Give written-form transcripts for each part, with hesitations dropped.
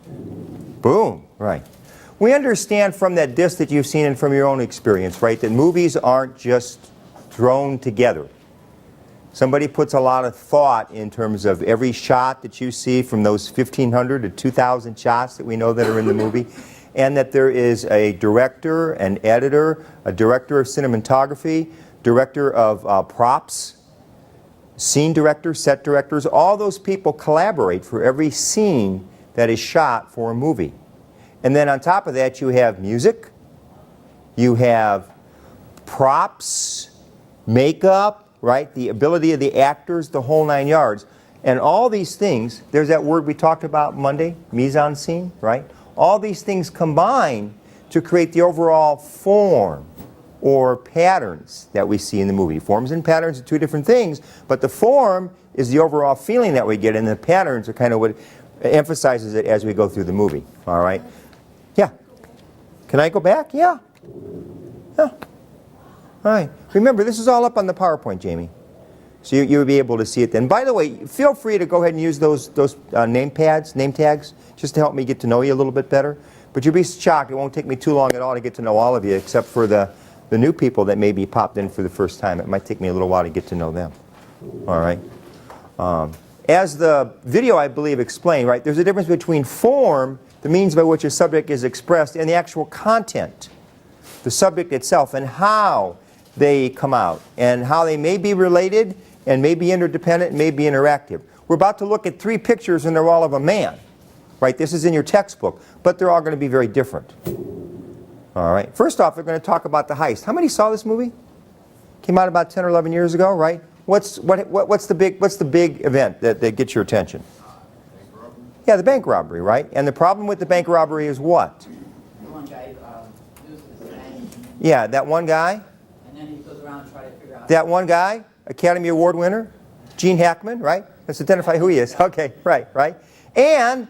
Boom, right. We understand from that disc that you've seen and from your own experience, right, that movies aren't just thrown together. Somebody puts a lot of thought in terms of every shot that you see from those 1,500 to 2,000 shots that we know that are in the movie, and that there is a director, an editor, a director of cinematography, director of props, scene directors, set directors. All those people collaborate for every scene that is shot for a movie. And then on top of that you have music, you have props, makeup, right? The ability of the actors, the whole 9 yards. And all these things, there's that word we talked about Monday, mise-en-scene, right? All these things combine to create the overall form or patterns that we see in the movie. Forms and patterns are two different things, but the form is the overall feeling that we get, and the patterns are kind of what emphasizes it as we go through the movie. All right? Yeah. Can I go back? Yeah. Yeah. All right. Remember, this is all up on the PowerPoint, Jamie. So you'll be able to see it then. By the way, feel free to go ahead and use those name pads, name tags, just to help me get to know you a little bit better. But you'll be shocked. It won't take me too long at all to get to know all of you, except for the new people that may be popped in for the first time. It might take me a little while to get to know them. All right. As the video, I believe, explained, right, there's a difference between form, the means by which a subject is expressed, and the actual content, the subject itself, and how they come out, and how they may be related, and may be interdependent, and may be interactive. We're about to look at 3 pictures, and they're all of a man. Right? This is in your textbook, but they're all going to be very different. All right. First off, we're going to talk about the heist. How many saw this movie? Came out about 10 or 11 years ago, right? What's the big event that gets your attention? Yeah, the bank robbery, right? And the problem with the bank robbery is what? The one guy loses his bank. Yeah, that one guy. And then he goes around and tries to figure out. That one guy, Academy Award winner, Gene Hackman, right? Let's identify who he is. Okay, right. And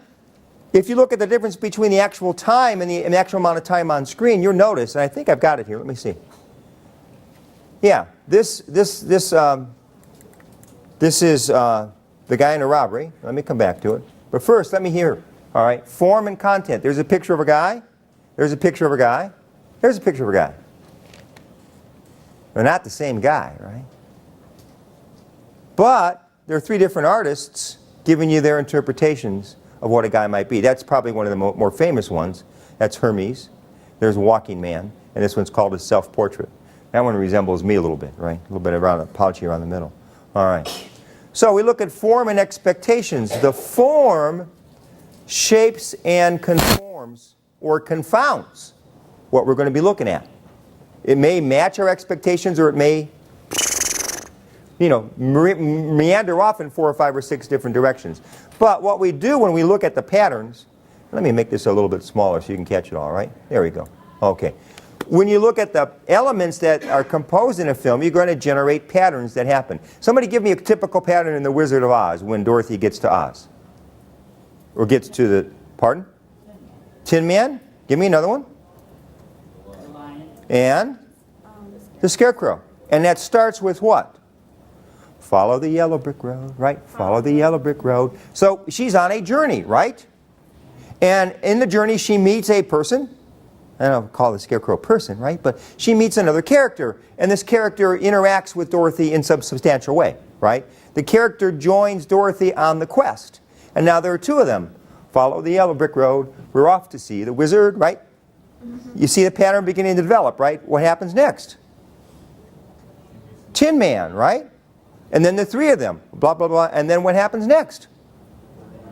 if you look at the difference between the actual time and the actual amount of time on screen, you'll notice, and I think I've got it here. Let me see. Yeah, this is the guy in the robbery. Let me come back to it. But first, let me hear. All right, form and content. There's a picture of a guy. There's a picture of a guy. There's a picture of a guy. They're not the same guy, right? But there are 3 different artists giving you their interpretations of what a guy might be. That's probably one of the more famous ones. That's Hermes. There's Walking Man, and this one's called his self-portrait. That one resembles me a little bit, right? A little bit around a pouchy around the middle. All right. So we look at form and expectations. The form shapes and conforms or confounds what we're going to be looking at. It may match our expectations, or it may, meander off in 4 or 5 or 6 different directions. But what we do when we look at the patterns, let me make this a little bit smaller so you can catch it all, right? There we go. Okay. When you look at the elements that are composed in a film, you're going to generate patterns that happen. Somebody give me a typical pattern in The Wizard of Oz when Dorothy gets to Oz. Or gets to the, pardon? Tin Man? Give me another one. The lion. And? The Scarecrow. And that starts with what? Follow the yellow brick road, right? Follow the yellow brick road. So she's on a journey, right? And in the journey she meets a person. I don't call the Scarecrow a person, right? But she meets another character. And this character interacts with Dorothy in some substantial way, right? The character joins Dorothy on the quest. And now there are 2 of them. Follow the yellow brick road. We're off to see the wizard, right? You see the pattern beginning to develop, right? What happens next? Tin Man, right? And then the 3 of them, blah, blah, blah. And then what happens next?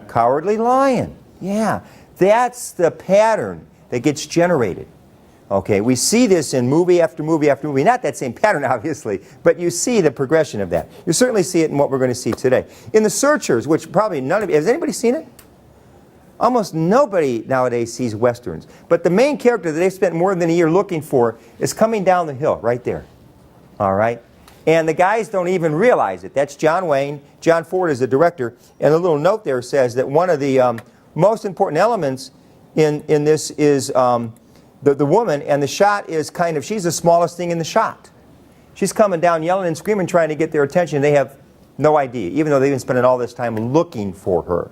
Cowardly Lion. Yeah, that's the pattern that gets generated. Okay, we see this in movie after movie after movie. Not that same pattern, obviously, but you see the progression of that. You certainly see it in what we're going to see today. In The Searchers, which probably none of you, has anybody seen it? Almost nobody nowadays sees Westerns. But the main character that they've spent more than a year looking for is coming down the hill, right there. All right? And the guys don't even realize it. That's John Wayne. John Ford is the director. And a little note there says that one of the most important elements in this is the woman, and the shot is kind of, she's the smallest thing in the shot. She's coming down yelling and screaming, trying to get their attention. They have no idea, even though they've been spending all this time looking for her.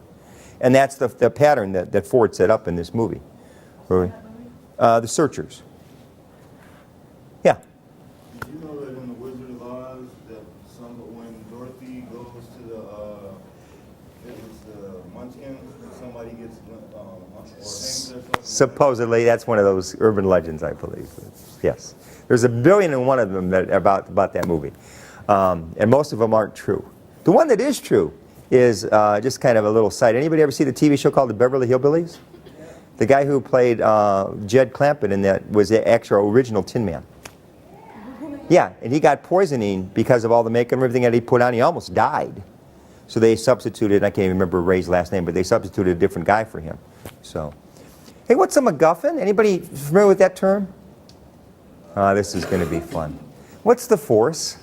And that's the pattern that Ford set up in this movie. The Searchers. Yeah. Did you know that in The Wizard of Oz, that when Dorothy goes to the Munchkins, somebody gets or hangs or something? Supposedly, that's one of those urban legends, I believe. Yes. There's 1,000,000,001 of them about that movie. And most of them aren't true. The one that is true is just kind of a little side. Anybody ever see the TV show called The Beverly Hillbillies? The guy who played Jed Clampett in that was the actual original Tin Man. Yeah, and he got poisoning because of all the makeup and everything that he put on. He almost died. So they substituted, I can't even remember Ray's last name, but they substituted a different guy for him. So, hey, what's a MacGuffin? Anybody familiar with that term? This is going to be fun. What's the Force?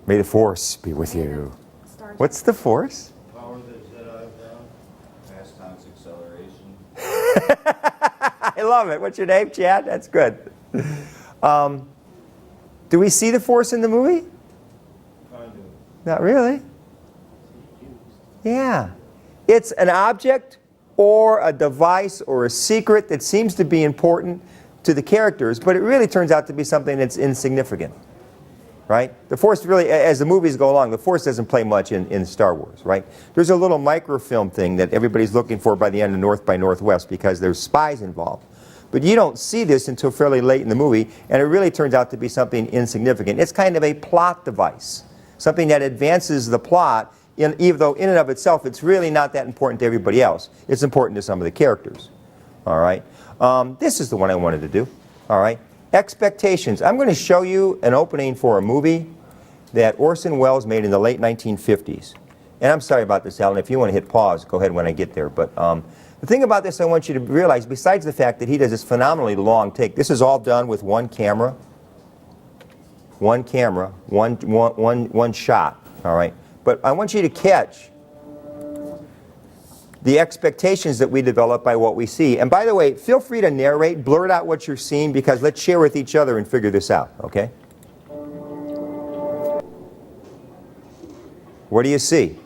May the Force be with you. What's the Force? Power that Jedi have. Fast times acceleration. I love it. What's your name, Chad? That's good. Do we see the Force in the movie? Kind of. Not really. Yeah. It's an object or a device or a secret that seems to be important to the characters, but it really turns out to be something that's insignificant. Right? The Force really, as the movies go along, the Force doesn't play much in Star Wars, right? There's a little microfilm thing that everybody's looking for by the end of North by Northwest because there's spies involved. But you don't see this until fairly late in the movie, and it really turns out to be something insignificant. It's kind of a plot device, something that advances the plot, even though in and of itself it's really not that important to everybody else. It's important to some of the characters. All right? This is the one I wanted to do. All right? Expectations. I'm going to show you an opening for a movie that Orson Welles made in the late 1950s. And I'm sorry about this, Alan. If you want to hit pause, go ahead when I get there. But the thing about this I want you to realize, besides the fact that he does this phenomenally long take, this is all done with one camera. One camera, one shot. All right? But I want you to catch the expectations that we develop by what we see. And by the way, feel free to narrate, blurt out what you're seeing, because let's share with each other and figure this out, okay? What do you see?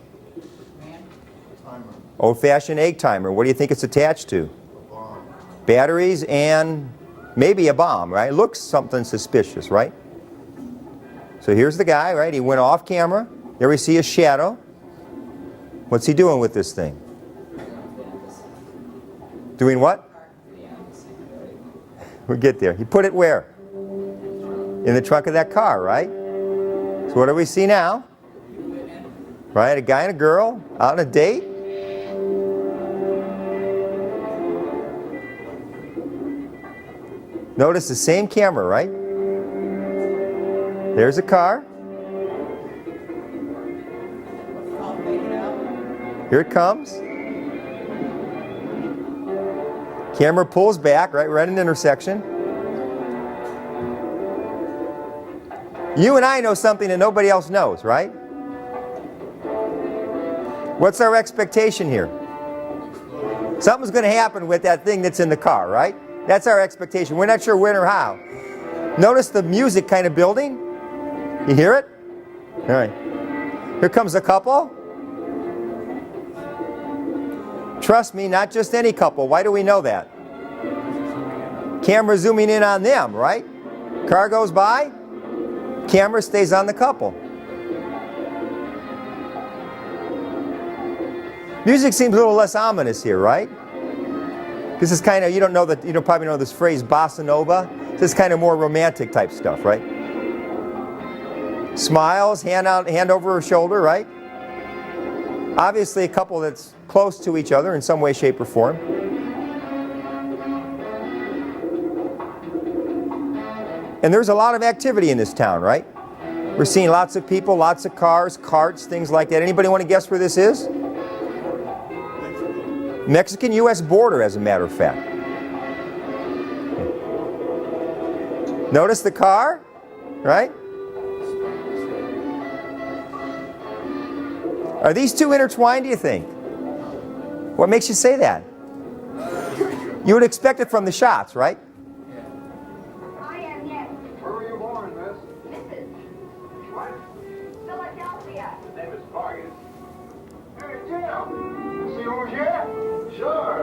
Timer. Old-fashioned egg timer. What do you think it's attached to? Bomb. Batteries and maybe a bomb, right? Looks something suspicious, right? So here's the guy, right? He went off camera. There we see a shadow. What's he doing with this thing? Doing what? We'll get there. He put it where? In the trunk of that car, right? So what do we see now? Right, a guy and a girl out on a date. Notice the same camera, right? There's a car. Here it comes. Camera pulls back, right? We're at an intersection. You and I know something that nobody else knows, right? What's our expectation here? Something's going to happen with that thing that's in the car, right? That's our expectation. We're not sure when or how. Notice the music kind of building. You hear it? All right. Here comes a couple. Trust me, not just any couple. Why do we know that? Camera zooming in on them, right? Car goes by, camera stays on the couple. Music seems a little less ominous here, right? This is kind of, you don't know that, you don't probably know this phrase, bossa nova. This is kind of more romantic type stuff, right? Smiles, hand over her shoulder, right? Obviously a couple that's close to each other in some way, shape, or form. And there's a lot of activity in this town, right? We're seeing lots of people, lots of cars, carts, things like that. Anybody want to guess where this is? Mexican-U.S. border, as a matter of fact. Notice the car, right? Are these two intertwined, do you think? What makes you say that? You would expect it from the shots, right? I am, yes. Where were you born, miss? Mrs. What? Philadelphia. Name is Vargas. Hey, Jim!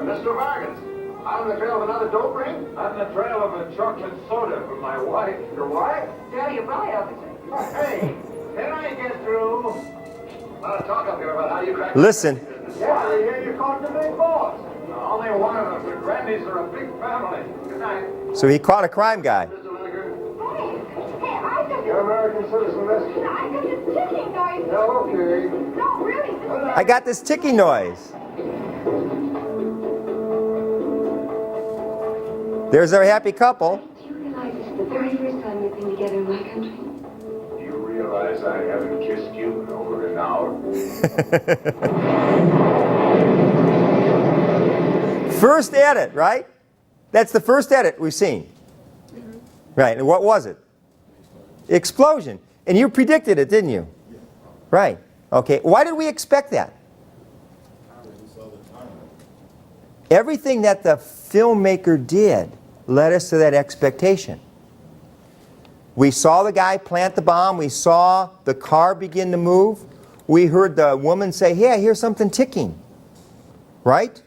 Mr. Vargas, out on the trail of another dope ring? On the trail of a chocolate soda for my wife. Your wife? Tell your bride, officer. Hey, can I get through? A lot of talk up here about how you crack. Listen. Yeah, I hear you caught the big boss. Only one of us. The Grandys are a big family. Good night. So he caught a crime guy. Mr. Lineker. Hey, I got You're American citizen, miss. I got this ticking noise. Yeah, okay. No, really. I got this ticking noise. There's our happy couple. Do you realize this is the very first time we've been together in my country? Do you realize I haven't kissed you in over an hour? First edit, right? That's the first edit we've seen. Right, and what was it? Explosion. And you predicted it, didn't you? Right. Okay, why did we expect that? Everything that the filmmaker did led us to that expectation. We saw the guy plant the bomb. We saw the car begin to move. We heard the woman say, hey, I hear something ticking. Right?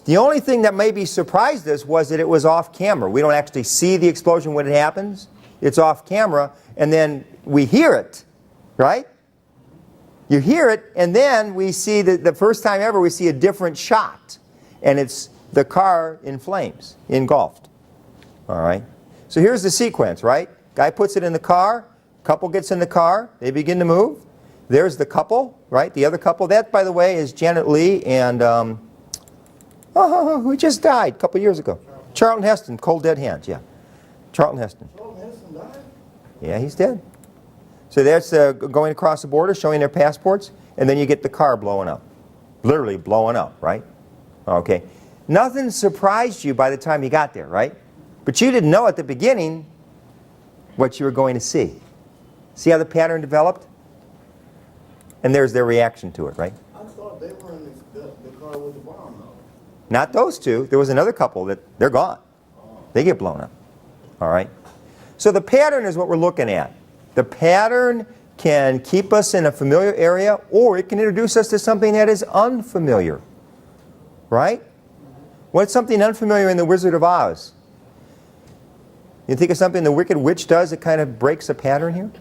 The only thing that maybe surprised us was that it was off camera. We don't actually see the explosion when it happens. It's off camera, and then we hear it. Right? You hear it, and then we see the first time ever we see a different shot. And it's the car in flames, engulfed. All right? So here's the sequence, right? Guy puts it in the car. Couple gets in the car. They begin to move. There's the couple, right? The other couple. That, by the way, is Janet Leigh and who just died a couple years ago. Charlton Heston, Cold Dead Hands, yeah. Charlton Heston. Charlton Heston died? Yeah, he's dead. So that's going across the border, showing their passports, and then you get the car blowing up. Literally blowing up, right? Okay. Nothing surprised you by the time you got there, right? But you didn't know at the beginning what you were going to see. See how the pattern developed? And there's their reaction to it, right? I thought they were in the car with the bomb, though. Not those two. There was another couple that they're gone. They get blown up. All right? So the pattern is what we're looking at. The pattern can keep us in a familiar area, or it can introduce us to something that is unfamiliar. Right? What's something unfamiliar in The Wizard of Oz? You think of something the Wicked Witch does that kind of breaks a pattern here?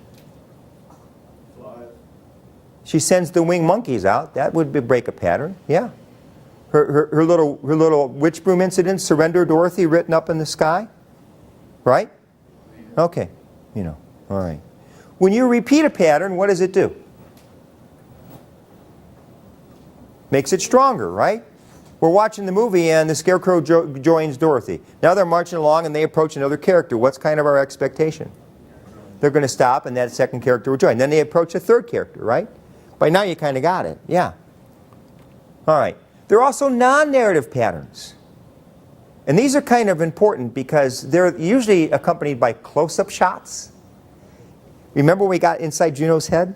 Flies. She sends the winged monkeys out. That would break a pattern. Yeah. Her little witch broom incident, Surrender Dorothy, written up in the sky. Right? Okay. You know. All right. When you repeat a pattern, what does it do? Makes it stronger, right? We're watching the movie and the Scarecrow joins Dorothy. Now they're marching along and they approach another character. What's kind of our expectation? They're going to stop and that second character will join. Then they approach a third character, right? By now you kind of got it. Yeah. All right. There are also non-narrative patterns. And these are kind of important because they're usually accompanied by close-up shots. Remember when we got inside Juno's head?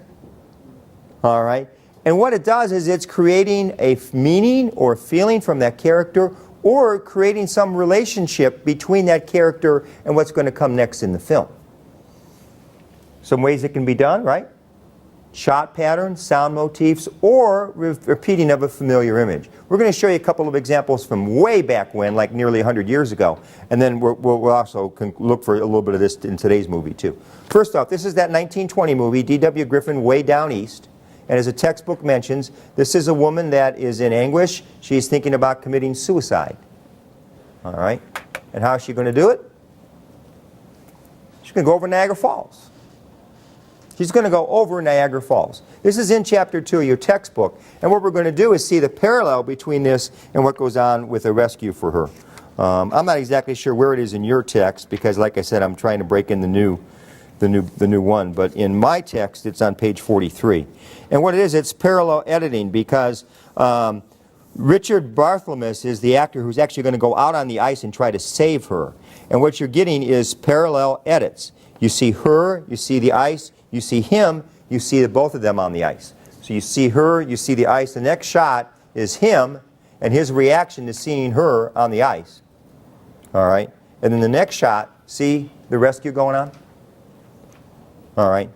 All right. And what it does is it's creating a meaning or feeling from that character, or creating some relationship between that character and what's going to come next in the film. Some ways it can be done, right? Shot patterns, sound motifs, or repeating of a familiar image. We're going to show you a couple of examples from way back when, like nearly 100 years ago. And then we'll also look for a little bit of this in today's movie, too. First off, this is that 1920 movie, D.W. Griffin, Way Down East. And as the textbook mentions, this is a woman that is in anguish. She's thinking about committing suicide. All right? And how is she going to do it? She's going to go over Niagara Falls. She's going to go over Niagara Falls. This is in Chapter 2 of your textbook. And what we're going to do is see the parallel between this and what goes on with a rescue for her. I'm not exactly sure where it is in your text because, like I said, I'm trying to break in the new one. But in my text, it's on page 43. And what it is, it's parallel editing because Richard Bartholomew is the actor who's actually going to go out on the ice and try to save her. And what you're getting is parallel edits. You see her, you see the ice, you see him, you see both of them on the ice. So you see her, you see the ice. The next shot is him and his reaction to seeing her on the ice. All right? And then the next shot, see the rescue going on? All right?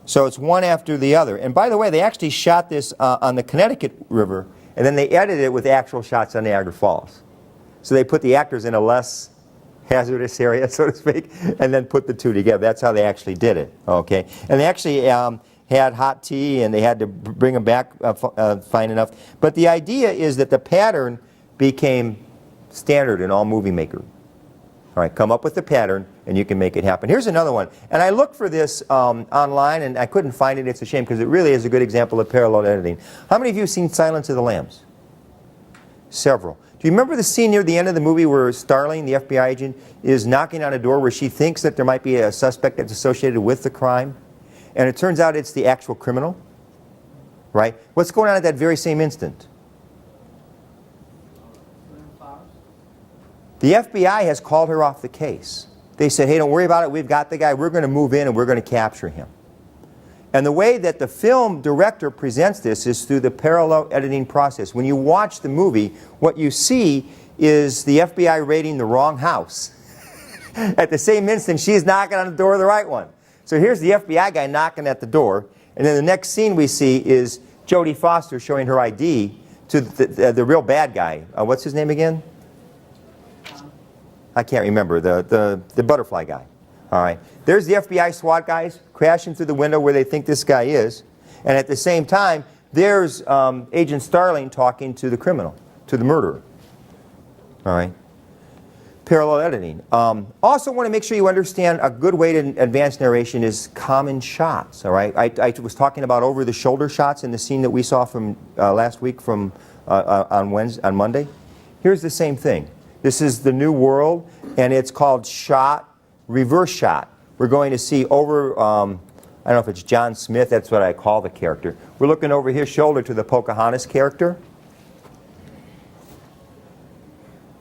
So it's one after the other. And by the way, they actually shot this on the Connecticut River, And then they edited it with actual shots on Niagara Falls. So they put the actors in a less hazardous area, so to speak, and then put the two together. That's how they actually did it, okay? And they actually had hot tea, and they had to bring them back fine enough. But the idea is that the pattern became standard in all movie makers. All right, come up with the pattern, and you can make it happen. Here's another one. And I looked for this online, and I couldn't find it. It's a shame, because it really is a good example of parallel editing. How many of you have seen Silence of the Lambs? Several. Do you remember the scene near the end of the movie where Starling, the FBI agent, is knocking on a door where she thinks that there might be a suspect that's associated with the crime? And it turns out it's the actual criminal? Right? What's going on at that very same instant? The FBI has called her off the case. They said, hey, don't worry about it. We've got the guy. We're going to move in and we're going to capture him. And the way that the film director presents this is through the parallel editing process. When you watch the movie, what you see is the FBI raiding the wrong house. At the same instant, she's knocking on the door of the right one. So here's the FBI guy knocking at the door. And then the next scene we see is Jodie Foster showing her ID to the real bad guy. What's his name again? I can't remember, the butterfly guy. All right. There's the FBI SWAT guys crashing through the window where they think this guy is. And at the same time, there's Agent Starling talking to the criminal, to the murderer. All right. Parallel editing. Also want to make sure you understand a good way to advance narration is common shots. All right. I was talking about over-the-shoulder shots in the scene that we saw from last week from on Monday. Here's the same thing. This is the new world, and it's called reverse shot. We're going to see over, I don't know if it's John Smith, that's what I call the character. We're looking over his shoulder to the Pocahontas character.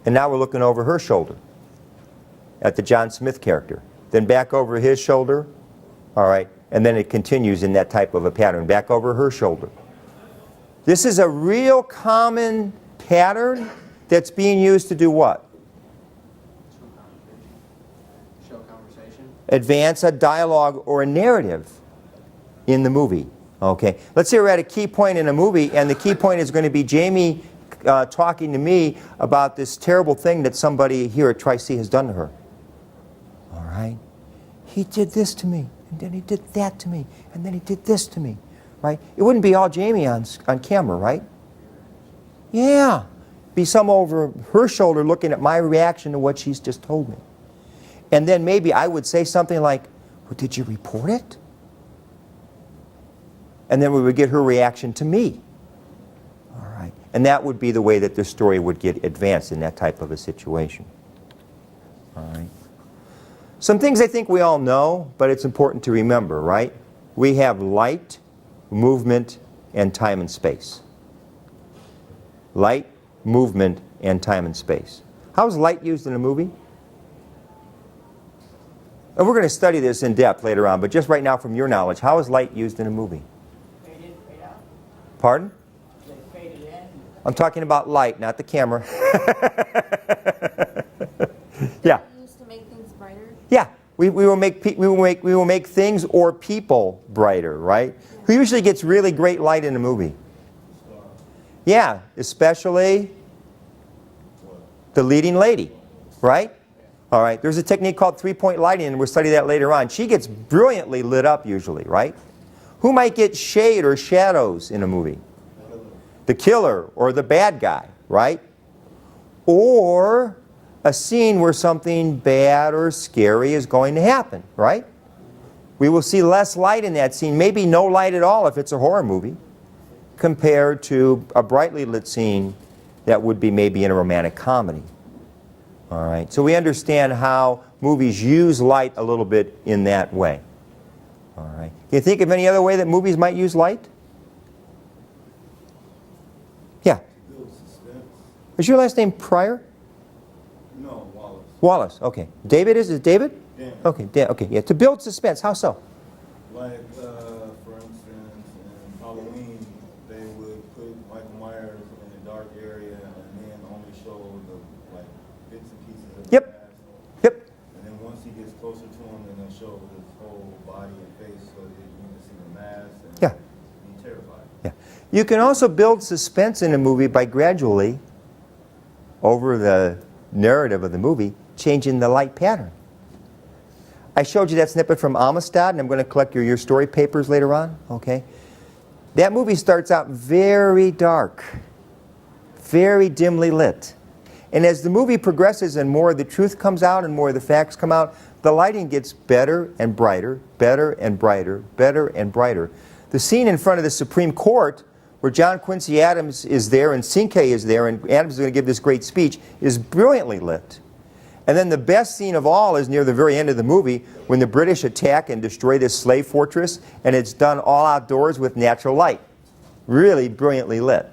And now we're looking over her shoulder at the John Smith character. Then back over his shoulder, all right, and then it continues in that type of a pattern. Back over her shoulder. This is a real common pattern that's being used to do what? Show conversation. Advance a dialogue or a narrative in the movie. Okay. Let's say we're at a key point in a movie, and the key point is going to be Jamie talking to me about this terrible thing that somebody here at Tri-C has done to her. All right. He did this to me, and then he did that to me, and then he did this to me. Right? It wouldn't be all Jamie on camera, right? Yeah. Be some over her shoulder looking at my reaction to what she's just told me. And then maybe I would say something like, well, did you report it? And then we would get her reaction to me. All right. And that would be the way that the story would get advanced in that type of a situation. All right. Some things I think we all know, but it's important to remember, right? We have light, movement, and time and space. Light, movement, and time and space. How is light used in a movie? And we're going to study this in depth later on, but just right now from your knowledge, how is light used in a movie? Fade in, fade out. Pardon? They faded in. I'm talking about light, not the camera. Yeah. Used to make things brighter. Yeah. We will make things or people brighter, right? Who usually gets really great light in a movie? Yeah, especially the leading lady, right? All right, there's a technique called three-point lighting, and we'll study that later on. She gets brilliantly lit up usually, right? Who might get shade or shadows in a movie? The killer or the bad guy, right? Or a scene where something bad or scary is going to happen, right? We will see less light in that scene, maybe no light at all if it's a horror movie, compared to a brightly lit scene that would be maybe in a romantic comedy. All right, so we understand how movies use light a little bit in that way. All right, can you think of any other way that movies might use light? Yeah. Build suspense. Is your last name Pryor? No, Wallace. Wallace, okay. David is it David? Dan. Okay, okay, yeah. To build suspense, how so? Like, for instance, in Halloween, they would put Michael Myers in a dark area and then only show the, like, bits and pieces of the Yep. mask. Yep. And then once he gets closer to him, then they'll show his whole body and face so that you can see the mask and Yeah. be terrified. Yeah. You can also build suspense in a movie by gradually, over the narrative of the movie, changing the light pattern. I showed you that snippet from Amistad, and I'm going to collect your story papers later on. Okay? That movie starts out very dark, very dimly lit. And as the movie progresses and more of the truth comes out and more of the facts come out, the lighting gets better and brighter, better and brighter, better and brighter. The scene in front of the Supreme Court, where John Quincy Adams is there and Cinque is there, and Adams is going to give this great speech, is brilliantly lit. And then the best scene of all is near the very end of the movie, when the British attack and destroy this slave fortress, and it's done all outdoors with natural light. Really brilliantly lit.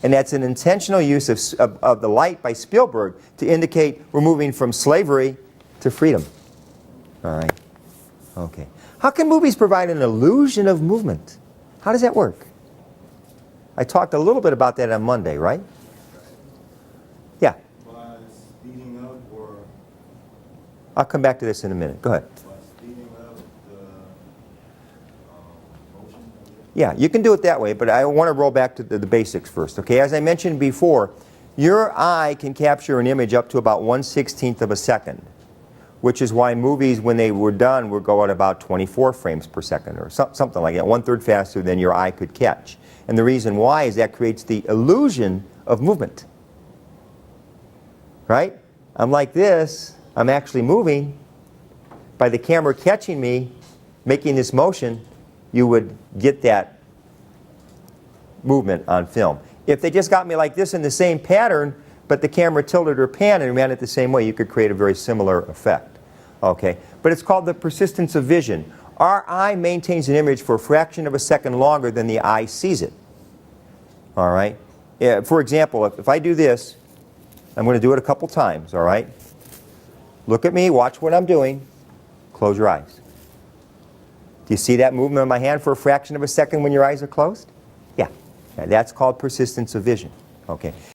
And that's an intentional use of the light by Spielberg to indicate we're moving from slavery to freedom. All right. Okay. How can movies provide an illusion of movement? How does that work? I talked a little bit about that on Monday, right? Yeah. By speeding up or I'll come back to this in a minute. Go ahead. by speeding up the motion? Yeah, you can do it that way, but I want to roll back to the basics first. Okay, as I mentioned before, your eye can capture an image up to about 1/16 of a second, which is why movies, when they were done, would go at about 24 frames per second or something like that, 1/3 faster than your eye could catch. And the reason why is that creates the illusion of movement. Right? I'm like this, I'm actually moving. By the camera catching me, making this motion, you would get that movement on film. If they just got me like this in the same pattern, but the camera tilted or panned and ran it the same way, you could create a very similar effect. Okay? But it's called the persistence of vision. Our eye maintains an image for a fraction of a second longer than the eye sees it. All right? For example, if I do this, I'm going to do it a couple times, all right? Look at me, watch what I'm doing, close your eyes. Do you see that movement of my hand for a fraction of a second when your eyes are closed? Yeah. That's called persistence of vision. Okay.